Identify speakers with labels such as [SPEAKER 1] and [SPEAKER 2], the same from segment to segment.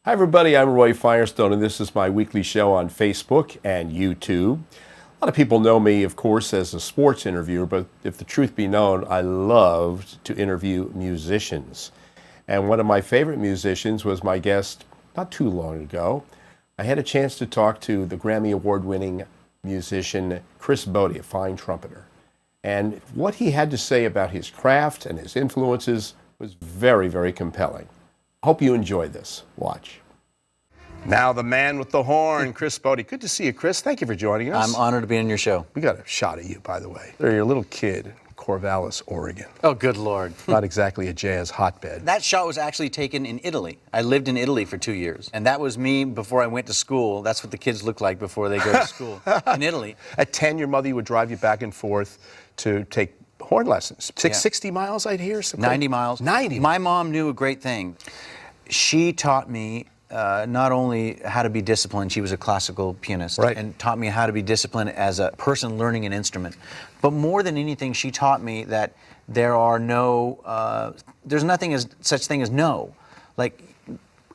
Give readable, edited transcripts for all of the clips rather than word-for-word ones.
[SPEAKER 1] Hi everybody, I'm Roy Firestone and this is my weekly show on Facebook and YouTube. A lot of people know me, of course, as a sports interviewer, but if the truth be known, I loved to interview musicians. And one of my favorite musicians was my guest not too long ago. I had a chance to talk to the Grammy Award-winning musician Chris Botti, a fine trumpeter. And what he had to say about his craft and his influences was very, very compelling. Hope you enjoyed this. Watch. Now the man with the horn, Chris Botti. Good to see you, Chris. Thank you for joining us.
[SPEAKER 2] I'm honored to be on your show.
[SPEAKER 1] We got a shot of you, by the way. You're a little kid in Corvallis, Oregon.
[SPEAKER 2] Oh, good Lord.
[SPEAKER 1] Not exactly a jazz hotbed.
[SPEAKER 2] That shot was actually taken in Italy. I lived in Italy for 2 years. And that was me before I went to school. That's what the kids look like before they go to school in Italy.
[SPEAKER 1] At 10, your mother would drive you back and forth to take horn lessons. 60 miles, I'd hear?
[SPEAKER 2] 90 miles.
[SPEAKER 1] 90.
[SPEAKER 2] My mom knew a great thing. She taught me not only how to be disciplined, she was a classical pianist,
[SPEAKER 1] right, and
[SPEAKER 2] taught me how to be disciplined as a person learning an instrument. But more than anything, she taught me that there are no, there's nothing as such thing as no. Like,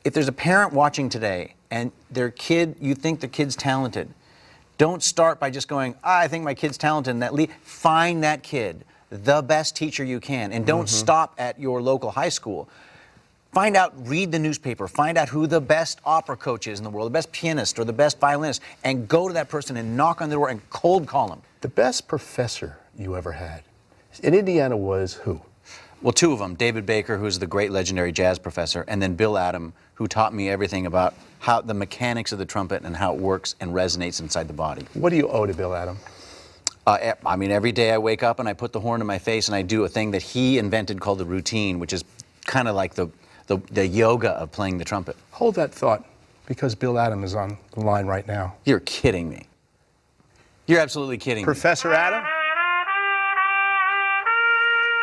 [SPEAKER 2] if there's a parent watching today and their kid, you think their kid's talented, don't start by just going, I think my kid's talented, and find that kid, the best teacher you can, and don't stop at your local high school. Find out, read the newspaper, find out who the best opera coach is in the world, the best pianist or the best violinist, and go to that person and knock on their door and cold call them.
[SPEAKER 1] The best professor you ever had in Indiana was who?
[SPEAKER 2] Well, two of them. David Baker, who's the great legendary jazz professor, and then Bill Adam, who taught me everything about how the mechanics of the trumpet and how it works and resonates inside the body.
[SPEAKER 1] What do you owe to Bill Adam?
[SPEAKER 2] I mean, every day I wake up and I put the horn in my face and I do a thing that he invented called the routine, which is kind of like the yoga of playing the trumpet.
[SPEAKER 1] Hold that thought, because Bill Adam is on the line right now.
[SPEAKER 2] You're kidding me. You're absolutely kidding me.
[SPEAKER 1] Professor Adam?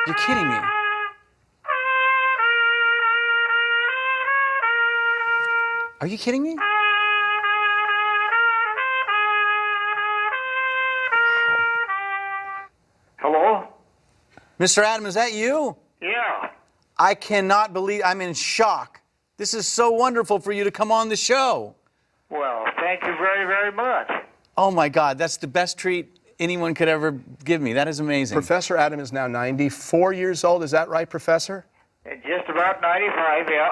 [SPEAKER 2] You're kidding me. Are you kidding me?
[SPEAKER 3] Hello?
[SPEAKER 2] Mr. Adam, is that you?
[SPEAKER 3] Yeah.
[SPEAKER 2] I cannot believe, I'm in shock. This is so wonderful for you to come on the show.
[SPEAKER 3] Well, thank you very, very much.
[SPEAKER 2] Oh my God, that's the best treat anyone could ever give me. That is amazing.
[SPEAKER 1] Professor Adam is now 94 years old. Is that right, Professor?
[SPEAKER 3] Just about 95, yeah.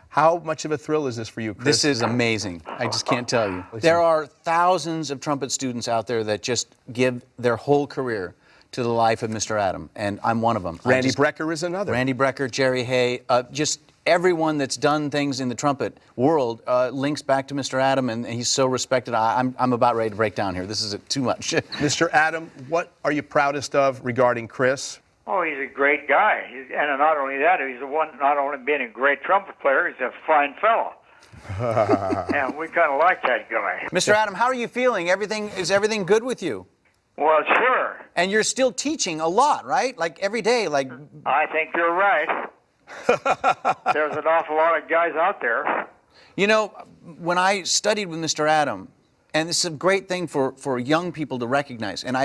[SPEAKER 1] How much of a thrill is this for you, Chris?
[SPEAKER 2] This is amazing. I just can't tell you. There are thousands of trumpet students out there that just give their whole career to the life of Mr. Adam, and I'm one of them.
[SPEAKER 1] Randy Brecker is another.
[SPEAKER 2] Randy Brecker, Jerry Hay, just everyone that's done things in the trumpet world links back to Mr. Adam, and he's so respected. I'm about ready to break down here. This is too much.
[SPEAKER 1] Mr. Adam, what are you proudest of regarding Chris?
[SPEAKER 3] Oh, he's a great guy. And not only that, he's the one, not only being a great trumpet player, he's a fine fellow. And we kind of like that guy.
[SPEAKER 2] Mr. Adam, how are you feeling? Is everything good with you?
[SPEAKER 3] Well, sure.
[SPEAKER 2] And you're still teaching a lot, right? Like every day, like...
[SPEAKER 3] I think you're right. There's an awful lot of guys out there.
[SPEAKER 2] You know, when I studied with Mr. Adam, and this is a great thing for young people to recognize, and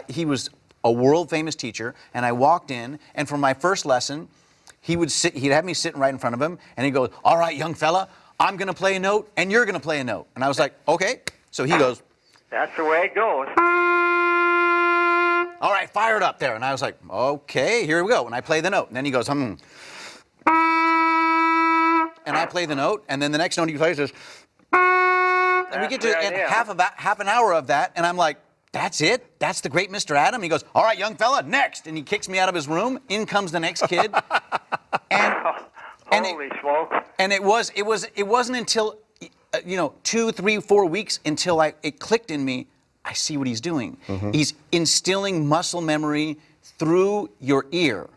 [SPEAKER 2] he was a world-famous teacher, and I walked in, and for my first lesson, he'd have me sitting right in front of him, and he'd go, all right, young fella, I'm going to play a note, and you're going to play a note. And I was like, okay. So he goes...
[SPEAKER 3] That's the way it goes.
[SPEAKER 2] All right, fire it up there. And I was like, okay, here we go. And I play the note. And then he goes, And I play the note. And then the next note he plays is, and we get to half an hour of that. And I'm like, that's it? That's the great Mr. Adam? He goes, all right, young fella, next. And he kicks me out of his room. In comes the next kid.
[SPEAKER 3] Holy smoke.
[SPEAKER 2] And it wasn't until, 2, 3, 4 weeks until it clicked in me. I see what he's doing. He's instilling muscle memory through your ear.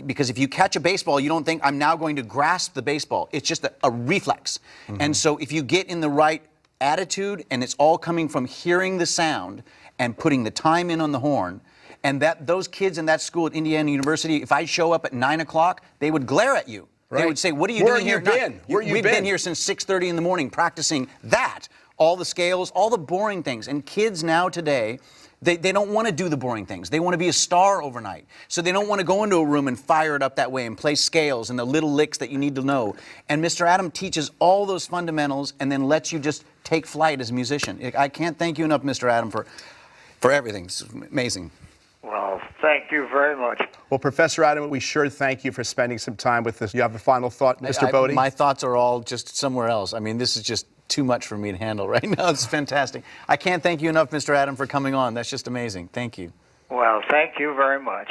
[SPEAKER 2] Because if you catch a baseball, you don't think, I'm now going to grasp the baseball. It's just a reflex. And so if you get in the right attitude, and it's all coming from hearing the sound and putting the time in on the horn, and those kids in that school at Indiana University, if I show up at 9 o'clock, they would glare at you. Right. They would say, what are you doing here? We've been here since 6:30 in the morning practicing that. All the scales, all the boring things. And kids now today, They don't want to do the boring things. They want to be a star overnight. So they don't want to go into a room and fire it up that way and play scales and the little licks that you need to know. And Mr. Adam teaches all those fundamentals and then lets you just take flight as a musician. I can't thank you enough, Mr. Adam, for everything. It's amazing.
[SPEAKER 3] Well, thank you very much.
[SPEAKER 1] Well, Professor Adam, we sure thank you for spending some time with us. You have a final thought, Mr. Botti?
[SPEAKER 2] My thoughts are all just somewhere else. I mean, this is just too much for me to handle right now. It's fantastic. I can't thank you enough, Mr. Adam, for coming on. That's just amazing. Thank you.
[SPEAKER 3] Well, thank you very much.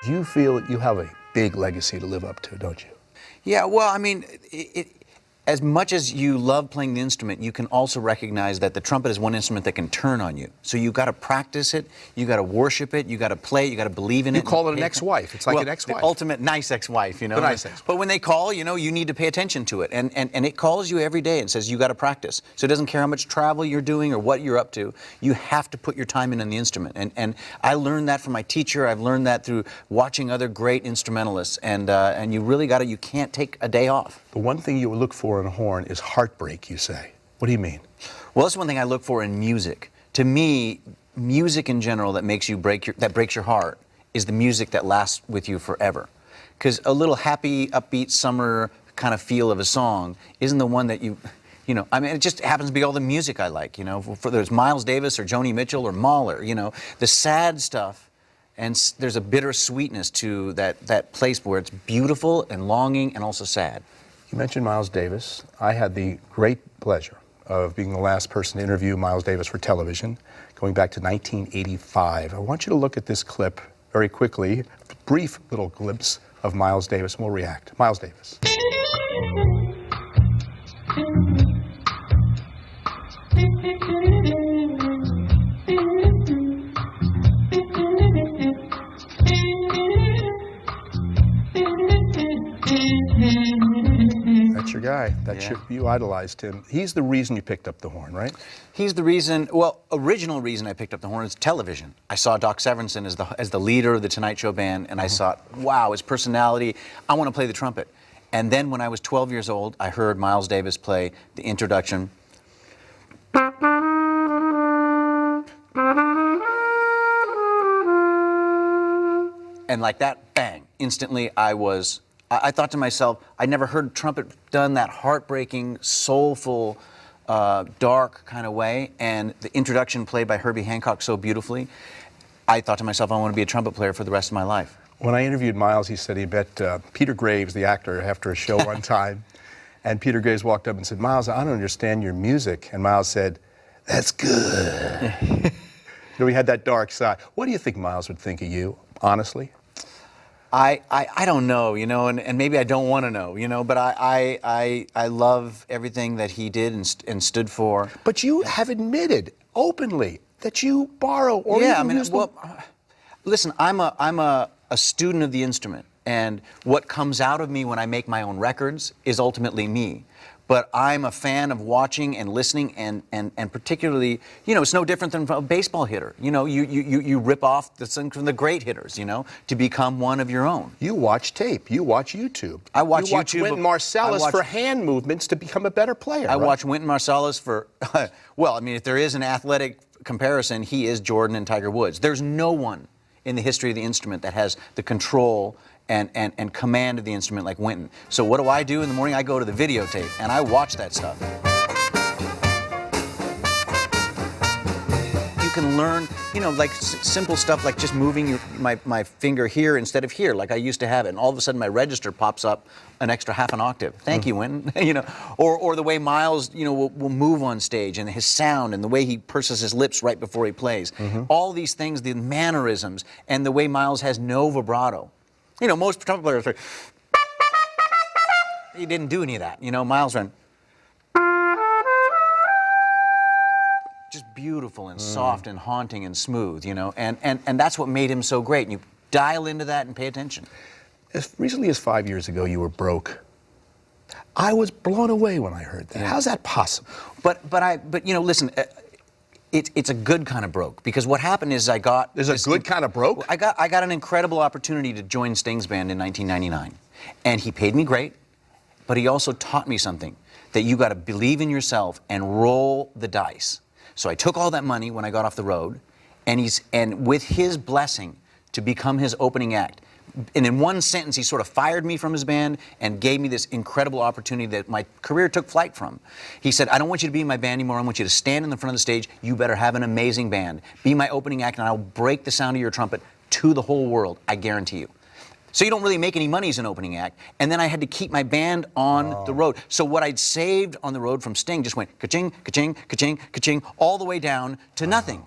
[SPEAKER 1] You feel that you have a big legacy to live up to, don't you?
[SPEAKER 2] Yeah, well, I mean, as much as you love playing the instrument, you can also recognize that the trumpet is one instrument that can turn on you. So you've got to practice it, you've got to worship it, you've got to play it, you've got to believe in it.
[SPEAKER 1] You call it an ex-wife. It's like an ex-wife.
[SPEAKER 2] The ultimate nice ex-wife, you know.
[SPEAKER 1] The nice ex-wife.
[SPEAKER 2] But when they call, you know, you need to pay attention to it. And it calls you every day and says you got to practice. So it doesn't care how much travel you're doing or what you're up to. You have to put your time in on the instrument. And I learned that from my teacher. I've learned that through watching other great instrumentalists. And you really got to, you can't take a day off.
[SPEAKER 1] The one thing you would look for in a horn is heartbreak, you say. What do you mean?
[SPEAKER 2] Well, that's one thing I look for in music. To me, music in general that makes you that breaks your heart is the music that lasts with you forever. Because a little happy, upbeat summer kind of feel of a song isn't the one that you know, I mean, it just happens to be all the music I like, you know, whether it's Miles Davis or Joni Mitchell or Mahler, you know, the sad stuff. And there's a bitter sweetness to that place where it's beautiful and longing and also sad.
[SPEAKER 1] You mentioned Miles Davis. I had the great pleasure of being the last person to interview Miles Davis for television, going back to 1985. I want you to look at this clip very quickly, a brief little glimpse of Miles Davis, and we'll react. Miles Davis. That's your guy. That's you idolized him. He's the reason you picked up the horn, right?
[SPEAKER 2] He's the reason, well, original reason I picked up the horn is television. I saw Doc Severinsen as the leader of the Tonight Show band, and I thought, wow, his personality, I want to play the trumpet. And then when I was 12 years old, I heard Miles Davis play the introduction. And like that, bang, instantly I thought to myself, I never heard trumpet done that heartbreaking, soulful, dark kind of way, and the introduction played by Herbie Hancock so beautifully. I thought to myself, I want to be a trumpet player for the rest of my life. When
[SPEAKER 1] I interviewed Miles, he said he met Peter Graves, the actor, after a show one time, and Peter Graves walked up and said, Miles, I don't understand your music. And Miles said, that's good. You know, he had that dark side. What do you think Miles would think of you, honestly?
[SPEAKER 2] I don't know, you know, and maybe I don't want to know, you know, but I love everything that he did and stood for.
[SPEAKER 1] But you have admitted openly that you borrow or even use them.
[SPEAKER 2] Well, listen, I'm a student of the instrument, and what comes out of me when I make my own records is ultimately me. But I'm a fan of watching and listening, and particularly, you know, it's no different than a baseball hitter. You know, you rip off from the great hitters, you know, to become one of your own.
[SPEAKER 1] You watch tape. You watch YouTube.
[SPEAKER 2] I watch YouTube.
[SPEAKER 1] You watch Wynton Marsalis for hand movements to become a better player.
[SPEAKER 2] I watch Wynton Marsalis for, well, I mean, if there is an athletic comparison, he is Jordan and Tiger Woods. There's no one in the history of the instrument that has the control and command of the instrument like Wynton. So what do? In the morning, I go to the videotape and I watch that stuff. You can learn, you know, like simple stuff like just moving my finger here instead of here, like I used to have it, and all of a sudden my register pops up an extra half an octave. Thank you, Wynton. You know, or the way Miles, you know, will move on stage, and his sound, and the way he purses his lips right before he plays. All these things, the mannerisms, and the way Miles has no vibrato. You know, most trumpet players are, he didn't do any of that. You know, Miles ran just beautiful and soft and haunting and smooth, you know, and that's what made him so great. And you dial into that and pay attention.
[SPEAKER 1] As recently as 5 years ago, you were broke. I was blown away when I heard that. Yeah. How's that possible?
[SPEAKER 2] But you know, listen, It's a good kind of broke, because what happened is
[SPEAKER 1] There's a good kind of broke?
[SPEAKER 2] I got an incredible opportunity to join Sting's band in 1999, and he paid me great, but he also taught me something, that you got to believe in yourself and roll the dice. So I took all that money when I got off the road, and with his blessing to become his opening act. And in one sentence, he sort of fired me from his band and gave me this incredible opportunity that my career took flight from. He said, I don't want you to be in my band anymore. I want you to stand in the front of the stage. You better have an amazing band. Be my opening act, and I'll break the sound of your trumpet to the whole world, I guarantee you. So you don't really make any money as an opening act. And then I had to keep my band on the road. So what I'd saved on the road from Sting just went ka-ching, ka-ching, ka-ching, ka-ching, all the way down to nothing.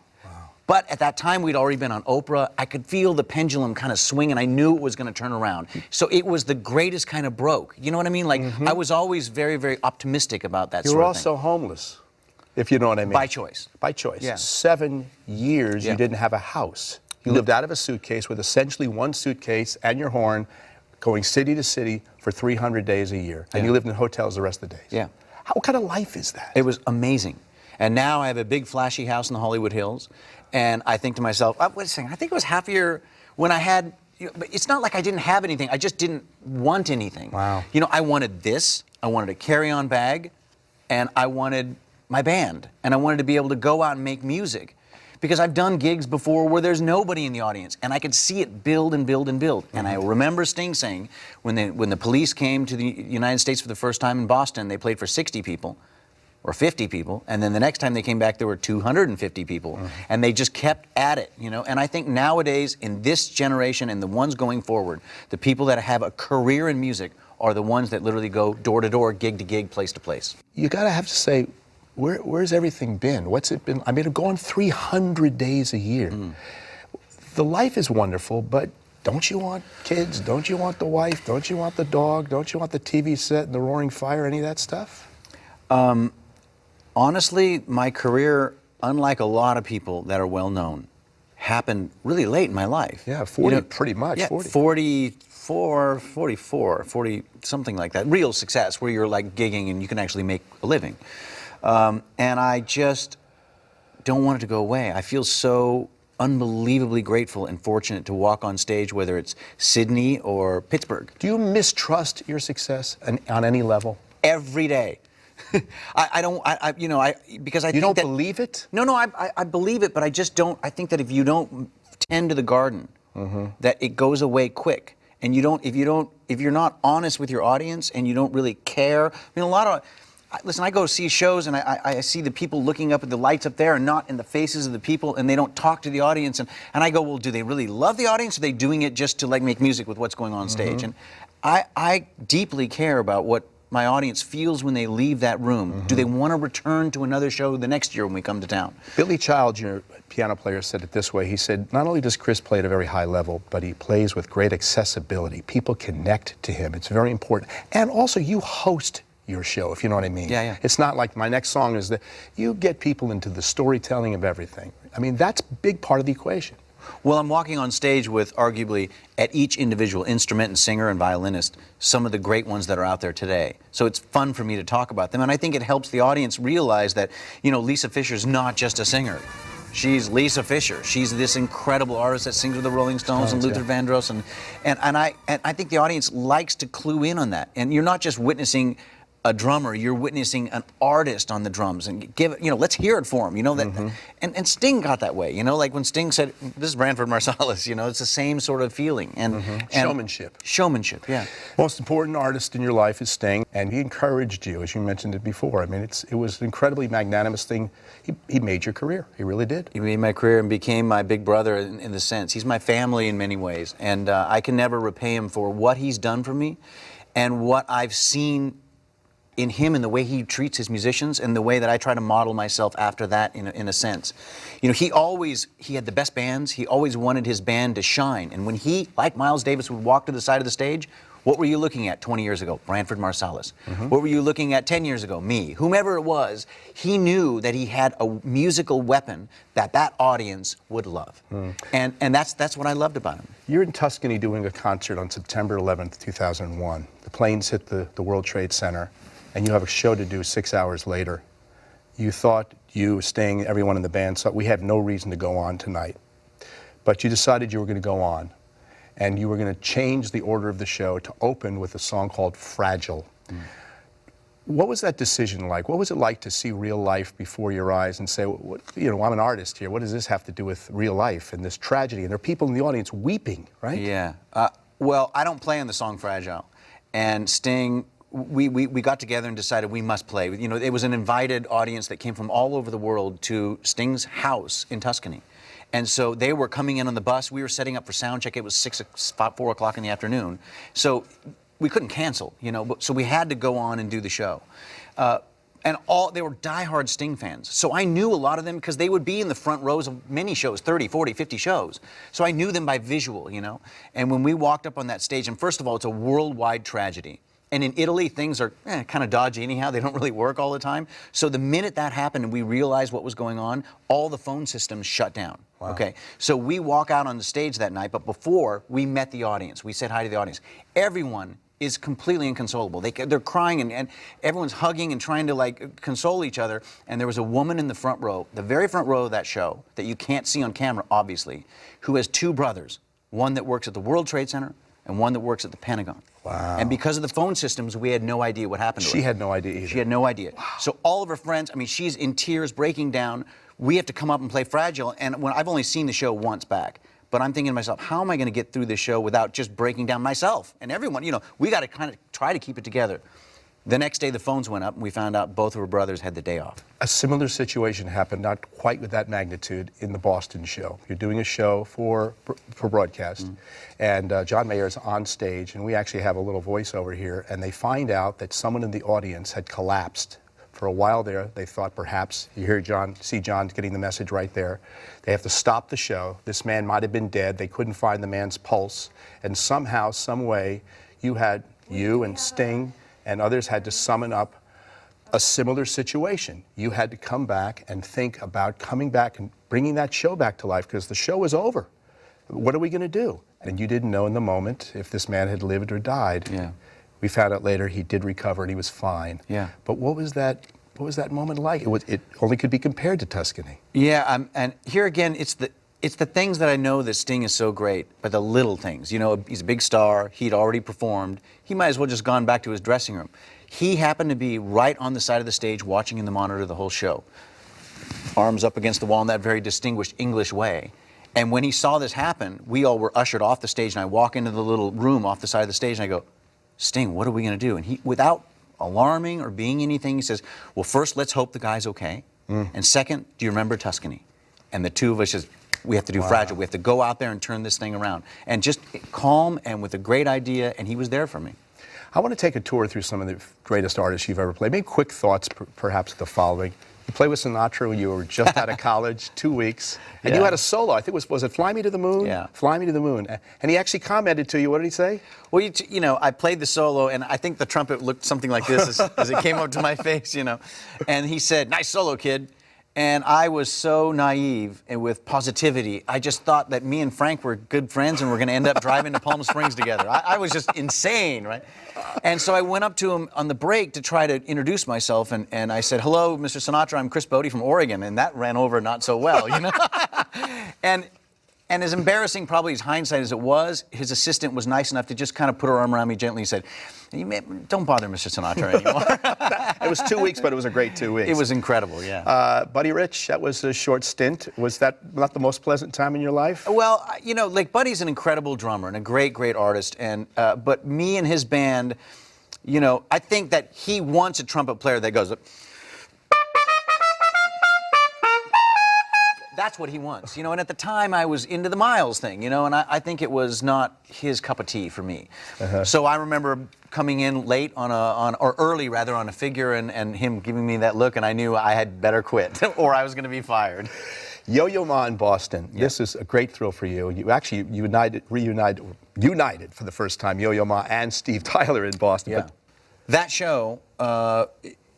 [SPEAKER 2] But at that time, we'd already been on Oprah. I could feel the pendulum kind of swing, and I knew it was going to turn around. So it was the greatest kind of broke. You know what I mean? Like, I was always very, very optimistic about that sort of thing.
[SPEAKER 1] You were also homeless, if you know what I mean.
[SPEAKER 2] By choice.
[SPEAKER 1] By choice.
[SPEAKER 2] Yeah.
[SPEAKER 1] 7 years you didn't have a house. You lived out of a suitcase with essentially one suitcase and your horn, going city to city for 300 days a year. And you lived in hotels the rest of the days.
[SPEAKER 2] Yeah.
[SPEAKER 1] What kind of life is that?
[SPEAKER 2] It was amazing. And now I have a big flashy house in the Hollywood Hills. And I think to myself, wait a second, I think I was happier when I had, but it's not like I didn't have anything. I just didn't want anything.
[SPEAKER 1] Wow.
[SPEAKER 2] You know, I wanted this. I wanted a carry-on bag. And I wanted my band. And I wanted to be able to go out and make music. Because I've done gigs before where there's nobody in the audience. And I could see it build and build and build. And I remember Sting saying, when the police came to the United States for the first time in Boston, they played for 60 people. Or 50 people, and then the next time they came back, there were 250 people, and they just kept at it, you know. And I think nowadays, in this generation and the ones going forward, the people that have a career in music are the ones that literally go door to door, gig to gig, place to place.
[SPEAKER 1] You gotta have to say, where's everything been? What's it been? I mean, I've gone 300 days a year. The life is wonderful, but don't you want kids? Don't you want the wife? Don't you want the dog? Don't you want the TV set and the roaring fire? Any of that stuff?
[SPEAKER 2] Honestly, my career, unlike a lot of people that are well known, happened really late in my life.
[SPEAKER 1] Yeah, 40, pretty much.
[SPEAKER 2] Yeah,
[SPEAKER 1] 40.
[SPEAKER 2] 44, 40, something like that. Real success, where you're like gigging and you can actually make a living. And I just don't want it to go away. I feel so unbelievably grateful and fortunate to walk on stage, whether it's Sydney or Pittsburgh.
[SPEAKER 1] Do you mistrust your success on any level?
[SPEAKER 2] Every day. I don't, because I think
[SPEAKER 1] you don't
[SPEAKER 2] that,
[SPEAKER 1] believe it?
[SPEAKER 2] No, I believe it, but I just don't. I think that if you don't tend to the garden, that it goes away quick. And if you're not honest with your audience and you don't really care. I mean, listen, I go see shows and I see the people looking up at the lights up there and not in the faces of the people, and they don't talk to the audience. And I go, well, do they really love the audience? Or are they doing it just to like make music with what's going on stage? And I deeply care about what my audience feels when they leave that room. Do they want to return to another show the next year when we come to town?
[SPEAKER 1] Billy Child, your piano player, said it this way. He said, not only does Chris play at a very high level, but he plays with great accessibility. People connect to him. It's very important. And also, you host your show, if you know what I mean.
[SPEAKER 2] Yeah, yeah.
[SPEAKER 1] It's not like my next song is that you get people into the storytelling of everything. I mean, that's a big part of the equation.
[SPEAKER 2] Well, I'm walking on stage with arguably, at each individual instrument and singer and violinist, some of the great ones that are out there today. So it's fun for me to talk about them, and I think it helps the audience realize that, you know, Lisa Fischer's not just a singer. She's Lisa Fischer. She's this incredible artist that sings with the Rolling Stones and Luther Vandross, and I think the audience likes to clue in on that. And you're not just witnessing a drummer, you're witnessing an artist on the drums, and let's hear it for him, you know, that, and Sting got that way, you know, like when Sting said, this is Branford Marsalis, you know, it's the same sort of feeling, and
[SPEAKER 1] Showmanship.
[SPEAKER 2] Showmanship, yeah.
[SPEAKER 1] Most important artist in your life is Sting, and he encouraged you, as you mentioned it before. I mean, it was an incredibly magnanimous thing. He made your career, he really did.
[SPEAKER 2] He made my career and became my big brother in the sense. He's my family in many ways, and I can never repay him for what he's done for me, and what I've seen in him and the way he treats his musicians and the way that I try to model myself after that in a sense. You know, he had the best bands. He always wanted his band to shine. And when he, like Miles Davis, would walk to the side of the stage, what were you looking at 20 years ago? Branford Marsalis. What were you looking at 10 years ago? Me. Whomever it was, he knew that he had a musical weapon that audience would love. And that's what I loved about him.
[SPEAKER 1] You're in Tuscany doing a concert on September 11th, 2001. The planes hit the World Trade Center, and you have a show to do 6 hours later.
[SPEAKER 4] You thought, you, Sting, everyone in the band thought we had no reason to go on tonight. But you decided you were going to go on. And you were going to change the order of the show to open with a song called Fragile. What was that decision like? What was it like to see real life before your eyes and say, what, you know, I'm an artist here. What does this have to do with real life and this tragedy? And there are people in the audience weeping, right?
[SPEAKER 2] Yeah. Well, I don't play on the song Fragile. And Sting, we got together and decided we must play. You know, it was an invited audience that came from all over the world to Sting's house in Tuscany. And so they were coming in on the bus. We were setting up for sound check. It was 4 o'clock in the afternoon. So we couldn't cancel, you know, so we had to go on and do the show. And they were diehard Sting fans. So I knew a lot of them because they would be in the front rows of many shows, 30, 40, 50 shows. So I knew them by visual, you know. And when we walked up on that stage, and first of all, it's a worldwide tragedy. And in Italy, things are kind of dodgy anyhow. They don't really work all the time. So the minute that happened and we realized what was going on, all the phone systems shut down. Wow. Okay, so we walk out on the stage that night, but before we met the audience, we said hi to the audience. Everyone is completely inconsolable. They're crying and everyone's hugging and trying to like console each other. And there was a woman in the front row, the very front row of that show, that you can't see on camera, obviously, who has 2 brothers, one that works at the World Trade Center and one that works at the Pentagon.
[SPEAKER 4] Wow.
[SPEAKER 2] And because of the phone systems, we had no idea what happened to her.
[SPEAKER 4] She had no idea either.
[SPEAKER 2] She had no idea. Wow. So all of her friends, I mean, she's in tears, breaking down. We have to come up and play Fragile. And when I've only seen the show once back, but I'm thinking to myself, how am I going to get through this show without just breaking down myself and everyone? You know, we got to kind of try to keep it together. The next day, the phones went up, and we found out both of her brothers had the day off.
[SPEAKER 4] A similar situation happened, not quite with that magnitude, in the Boston show. You're doing a show for broadcast, and John Mayer is on stage, and we actually have a little voiceover here, and they find out that someone in the audience had collapsed. For a while there, they thought perhaps, you hear John, see John getting the message right there. They have to stop the show. This man might have been dead. They couldn't find the man's pulse, and somehow, some way, you and Sting and others had to summon up a similar situation. You had to come back and think about coming back and bringing that show back to life because the show was over. What are we going to do? And you didn't know in the moment if this man had lived or died.
[SPEAKER 2] Yeah.
[SPEAKER 4] We found out later he did recover and he was fine.
[SPEAKER 2] Yeah.
[SPEAKER 4] But what was that moment like? It only could be compared to Tuscany.
[SPEAKER 2] Yeah, and here again, it's the things that I know that Sting is so great, but the little things. You know, he's a big star. He'd already performed. He might as well just gone back to his dressing room. He happened to be right on the side of the stage watching in the monitor the whole show. Arms up against the wall in that very distinguished English way. And when he saw this happen, we all were ushered off the stage, and I walk into the little room off the side of the stage, and I go, Sting, what are we going to do? And he, without alarming or being anything, he says, well, first, let's hope the guy's okay. And second, do you remember Tuscany? And the two of us just, we have to do Fragile. We have to go out there and turn this thing around. And just calm and with a great idea, and he was there for me.
[SPEAKER 4] I want to take a tour through some of the greatest artists you've ever played. Maybe quick thoughts, perhaps the following. You played with Sinatra when you were just out of college, 2 weeks, and you had a solo. I think was it Fly Me to the Moon?
[SPEAKER 2] Yeah.
[SPEAKER 4] Fly Me to the Moon. And he actually commented to you. What did he say?
[SPEAKER 2] Well, you know, I played the solo, and I think the trumpet looked something like this as it came up to my face, you know. And he said, nice solo, kid. And I was so naive and with positivity. I just thought that me and Frank were good friends and we're going to end up driving to Palm Springs together. I was just insane, right? And so I went up to him on the break to try to introduce myself, and I said, hello, Mr. Sinatra, I'm Chris Botti from Oregon. And that ran over not so well, you know? And as embarrassing probably as hindsight as it was, his assistant was nice enough to just kind of put her arm around me gently and said, don't bother Mr. Sinatra anymore.
[SPEAKER 4] It was 2 weeks, but it was a great 2 weeks.
[SPEAKER 2] It was incredible, yeah.
[SPEAKER 4] Buddy Rich, that was a short stint. Was that not the most pleasant time in your life?
[SPEAKER 2] Well, you know, like Buddy's an incredible drummer and a great, great artist. And but me and his band, you know, I think that he wants a trumpet player that goes, that's what he wants, you know. And at the time, I was into the Miles thing, you know, and I think it was not his cup of tea for me. So I remember coming in late or early rather, on a figure, and him giving me that look, and I knew I had better quit, or I was going to be fired.
[SPEAKER 4] Yo-Yo Ma in Boston. Yep. This is a great thrill for you. You actually reunited for the first time, Yo-Yo Ma and Steve Tyler in Boston.
[SPEAKER 2] Yeah. That show.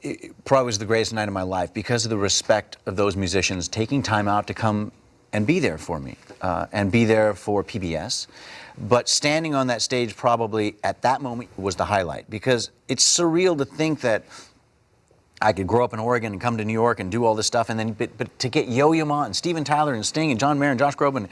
[SPEAKER 2] It probably was the greatest night of my life because of the respect of those musicians taking time out to come and be there for me and be there for PBS. But standing on that stage probably at that moment was the highlight because it's surreal to think that I could grow up in Oregon and come to New York and do all this stuff, and then but to get Yo-Yo Ma and Steven Tyler and Sting and John Mayer and Josh Groban,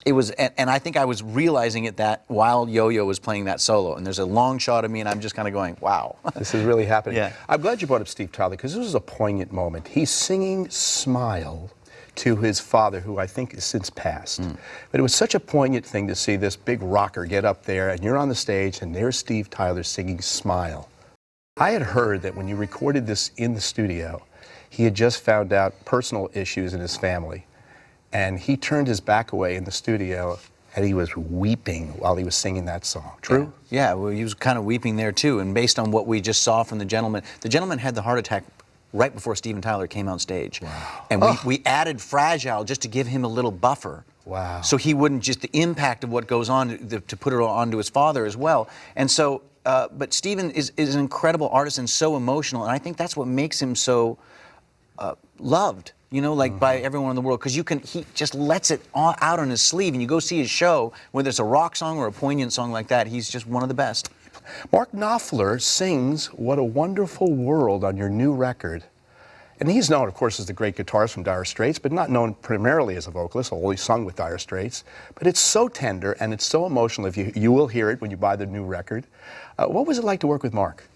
[SPEAKER 2] it was, and I think I was realizing it that while Yo-Yo was playing that solo, and there's a long shot of me, and I'm just kind of going, wow.
[SPEAKER 4] This is really happening.
[SPEAKER 2] Yeah.
[SPEAKER 4] I'm glad you brought up Steve Tyler, because this was a poignant moment. He's singing Smile to his father, who I think is since passed. But it was such a poignant thing to see this big rocker get up there, and you're on the stage, and there's Steve Tyler singing Smile. I had heard that when you recorded this in the studio, he had just found out personal issues in his family. And he turned his back away in the studio, and he was weeping while he was singing that song. True?
[SPEAKER 2] Yeah, well, he was kind of weeping there too. And based on what we just saw from the gentleman had the heart attack right before Steven Tyler came on stage. Wow. And we added Fragile just to give him a little buffer.
[SPEAKER 4] Wow.
[SPEAKER 2] So he wouldn't just, the impact of what goes on, to put it onto his father as well. And so, but Steven is an incredible artist and so emotional, and I think that's what makes him so loved. You know, like by everyone in the world, because he just lets it all out on his sleeve, and you go see his show, whether it's a rock song or a poignant song like that, he's just one of the best.
[SPEAKER 4] Mark Knopfler sings What a Wonderful World on your new record. And he's known, of course, as the great guitarist from Dire Straits, but not known primarily as a vocalist, although he sung with Dire Straits. But it's so tender and it's so emotional. If you will hear it when you buy the new record. What was it like to work with Mark?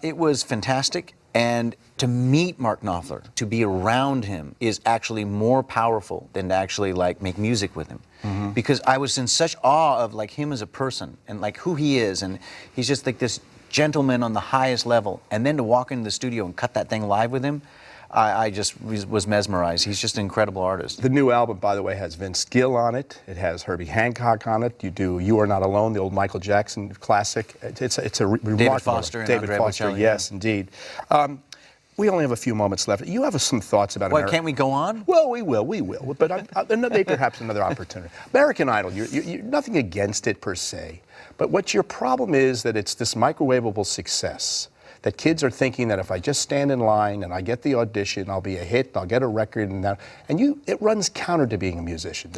[SPEAKER 2] It was fantastic. And to meet Mark Knopfler, to be around him, is actually more powerful than to actually like make music with him. Because I was in such awe of like him as a person and like who he is, and he's just like this gentleman on the highest level. And then to walk into the studio and cut that thing live with him, I just was mesmerized. He's just an incredible artist.
[SPEAKER 4] The new album, by the way, has Vince Gill on it. It has Herbie Hancock on it. You do You Are Not Alone, the old Michael Jackson classic. It's a remarkable.
[SPEAKER 2] David Foster and
[SPEAKER 4] David
[SPEAKER 2] Andre
[SPEAKER 4] Foster,
[SPEAKER 2] Bocelli,
[SPEAKER 4] yes, indeed. We only have a few moments left. You have some thoughts about
[SPEAKER 2] Why
[SPEAKER 4] American...
[SPEAKER 2] can't we go on?
[SPEAKER 4] Well, we will. But maybe perhaps another opportunity. American Idol, you're nothing against it per se. But what your problem is that it's this microwavable success. That kids are thinking that if I just stand in line and I get the audition, I'll be a hit, I'll get a record, and it runs counter to being a musician.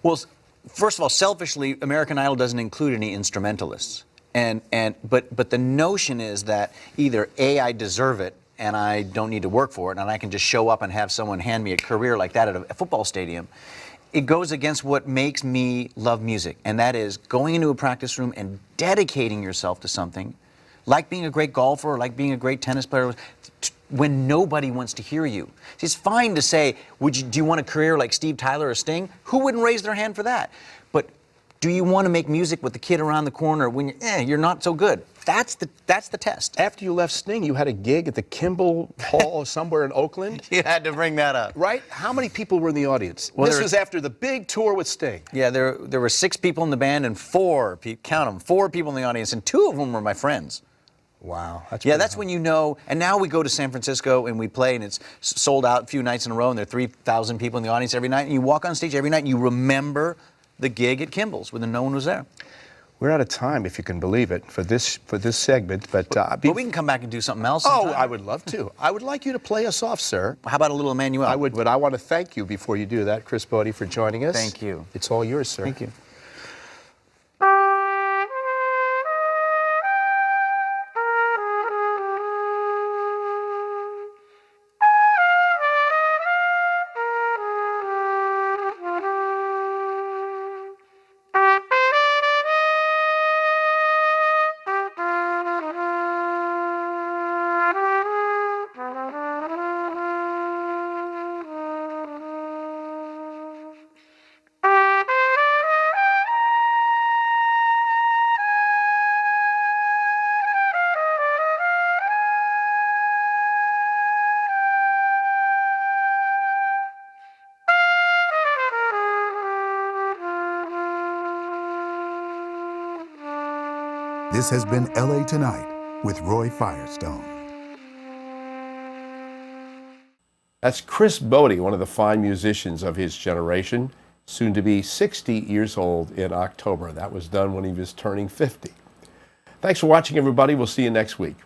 [SPEAKER 2] Well, first of all, selfishly, American Idol doesn't include any instrumentalists. But the notion is that either A, I deserve it, and I don't need to work for it, and I can just show up and have someone hand me a career like that at a football stadium. It goes against what makes me love music, and that is going into a practice room and dedicating yourself to something, like being a great golfer or like being a great tennis player, when nobody wants to hear you. It's fine to say, do you want a career like Steve Tyler or Sting? Who wouldn't raise their hand for that? But do you want to make music with the kid around the corner when you're not so good? That's the test.
[SPEAKER 4] After you left Sting, you had a gig at the Kimball Hall somewhere in Oakland.
[SPEAKER 2] You had to bring that up.
[SPEAKER 4] Right? How many people were in the audience?
[SPEAKER 2] Well,
[SPEAKER 4] this was after the big tour with Sting.
[SPEAKER 2] Yeah, there were 6 people in the band and 4 people in the audience, and 2 of them were my friends.
[SPEAKER 4] Wow.
[SPEAKER 2] That's when you know. And now we go to San Francisco and we play, and it's sold out a few nights in a row, and there are 3,000 people in the audience every night, and you walk on stage every night and you remember the gig at Kimball's when no one was there.
[SPEAKER 4] We're out of time, if you can believe it, for this segment. But
[SPEAKER 2] we can come back and do something else
[SPEAKER 4] Oh,
[SPEAKER 2] sometime.
[SPEAKER 4] I would love to. I would like you to play us off, sir.
[SPEAKER 2] How about a little Emmanuel?
[SPEAKER 4] I would, but I want to thank you before you do that, Chris Botti, for joining us.
[SPEAKER 2] Thank you.
[SPEAKER 4] It's all yours, sir.
[SPEAKER 2] Thank you.
[SPEAKER 5] This has been LA Tonight with Roy Firestone.
[SPEAKER 1] That's Chris Botti, one of the fine musicians of his generation, soon to be 60 years old in October. That was done when he was turning 50. Thanks for watching, everybody. We'll see you next week.